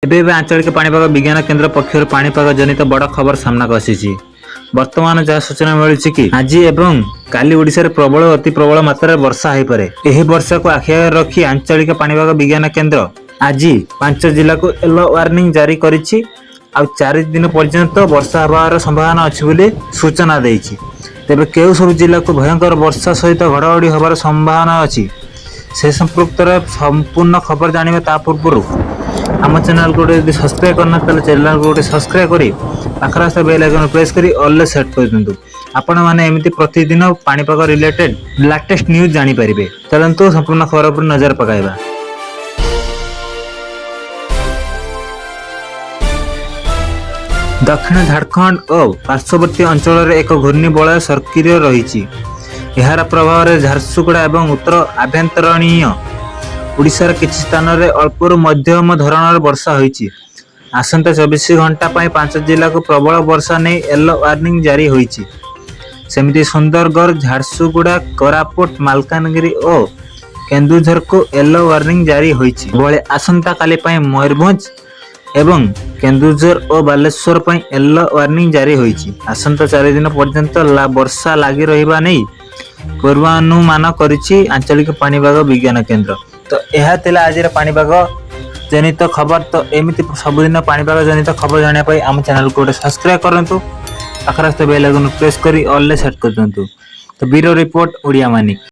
ଏବେ ଆଞ୍ଚଳିକ ପାଣିପାଗ ବିଜ୍ଞାନ କେନ୍ଦ୍ର ପକ୍ଷରୁ ପାଣିପାଗ ଜନିତ ବଡ଼ ଖବର ସାମ୍ନାକୁ ଆସିଛି। ବର୍ତ୍ତମାନ ଯାହା ସୂଚନା ମିଳୁଛି କି ଆଜି ଏବଂ କାଲି ଓଡ଼ିଶାରେ ପ୍ରବଳ ଅତି ପ୍ରବଳ ମାତ୍ରାରେ ବର୍ଷା ହୋଇପାରେ। ଏହି ବର୍ଷାକୁ ଆଖି ଆଗରେ ରଖି ଆଞ୍ଚଳିକ ପାଣିପାଗ ବିଜ୍ଞାନ କେନ୍ଦ୍ର ଆଜି 5 ଜିଲ୍ଲାକୁ ୟେଲୋ ୱାର୍ଣ୍ଣିଂ ଜାରି କରିଛି। ଆଉ 4 ଦିନ ପର୍ଯ୍ୟନ୍ତ ବର୍ଷା ହେବାର ସମ୍ଭାବନା ଅଛି ବୋଲି ସୂଚନା ଦେଇଛି। ତେବେ କେଉଁ ସବୁ ଜିଲ୍ଲାକୁ ଭୟଙ୍କର ବର୍ଷା ସହିତ ଘଡ଼ଘଡ଼ି ହେବାର ସମ୍ଭାବନା ଅଛି ସେ ସମ୍ପୃକ୍ତରେ ସମ୍ପୂର୍ଣ୍ଣ ଖବର ଜାଣିବା ତା ପୂର୍ବରୁ ଆମ ଚ୍ୟାନେଲକୁ ଯଦି ସବସ୍କ୍ରାଇବ୍ କରିନା ତାହେଲେ ଚ୍ୟାନେଲକୁ ଗୋଟେ ସବସ୍କ୍ରାଇବ୍ କରି ପାଖରେ ଆସିଥିବା ବେଲ୍ ଆଇକନ୍ ପ୍ରେସ୍ କରି ଅଲ୍ରେ ସେଟ୍ କରିଦିଅନ୍ତୁ। ଆପଣମାନେ ଏମିତି ପ୍ରତିଦିନ ପାଣିପାଗ ରିଲେଟେଡ୍ ଲାଟେଷ୍ଟ ନ୍ୟୁଜ୍ ଜାଣିପାରିବେ। ଚାଲନ୍ତୁ ସମ୍ପୂର୍ଣ୍ଣ ଖବର ଉପରେ ନଜର ପକାଇବା। ଦକ୍ଷିଣ ଝାଡ଼ଖଣ୍ଡ ଓ ପାର୍ଶ୍ୱବର୍ତ୍ତୀ ଅଞ୍ଚଳରେ ଏକ ଘୂର୍ଣ୍ଣିବଳୟ ସକ୍ରିୟ ରହିଛି। ଏହାର ପ୍ରଭାବରେ ଝାରସୁଗୁଡ଼ା ଏବଂ ଉତ୍ତର ଆଭ୍ୟନ୍ତରୀଣ ଓଡ଼ିଶାର କିଛି ସ୍ଥାନରେ ଅଳ୍ପରୁ ମଧ୍ୟମ ଧରଣର ବର୍ଷା ହୋଇଛି। ଆସନ୍ତା 24 ଘଣ୍ଟା ପାଇଁ 5 ଜିଲ୍ଲାକୁ ପ୍ରବଳ ବର୍ଷା ନେଇ ୟେଲୋ ୱାର୍ଣ୍ଣିଂ ଜାରି ହୋଇଛି। ସେମିତି ସୁନ୍ଦରଗଡ଼, ଝାରସୁଗୁଡ଼ା, କୋରାପୁଟ, ମାଲକାନଗିରି ଓ କେନ୍ଦୁଝରକୁ ୟେଲୋ ୱାର୍ଣ୍ଣିଂ ଜାରି ହୋଇଛି। ଏଭଳି ଆସନ୍ତାକାଲି ପାଇଁ ମୟୂରଭଞ୍ଜ ଏବଂ କେନ୍ଦୁଝର ଓ ବାଲେଶ୍ୱର ପାଇଁ ୟେଲୋ ୱାର୍ଣ୍ଣିଂ ଜାରି ହୋଇଛି। ଆସନ୍ତା 4 ଦିନ ପର୍ଯ୍ୟନ୍ତ ବର୍ଷା ଲାଗି ରହିବା ନେଇ ପୂର୍ବାନୁମାନ କରିଛି ଆଞ୍ଚଳିକ ପାଣିପାଗ ବିଜ୍ଞାନ କେନ୍ଦ୍ର। ତ ଏହା ଥିଲା ଆଜିର ପାଣିପାଗ ଜନିତ ଖବର। ତ ଏମିତି ସବୁଦିନ ପାଣିପାଗ ଜନିତ ଖବର ଜାଣିବା ପାଇଁ ଆମ ଚ୍ୟାନେଲକୁ ଗୋଟେ ସବସ୍କ୍ରାଇବ୍ କରନ୍ତୁ। ପାଖରେ ବେଲ୍ ଆଇକନ୍ ପ୍ରେସ୍ କରି ଅଲ୍ରେ ସେଟ୍ କରିଦିଅନ୍ତୁ। ତ ବ୍ୟୁରୋ ରିପୋର୍ଟ ଓଡ଼ିଆ ମାନିକ।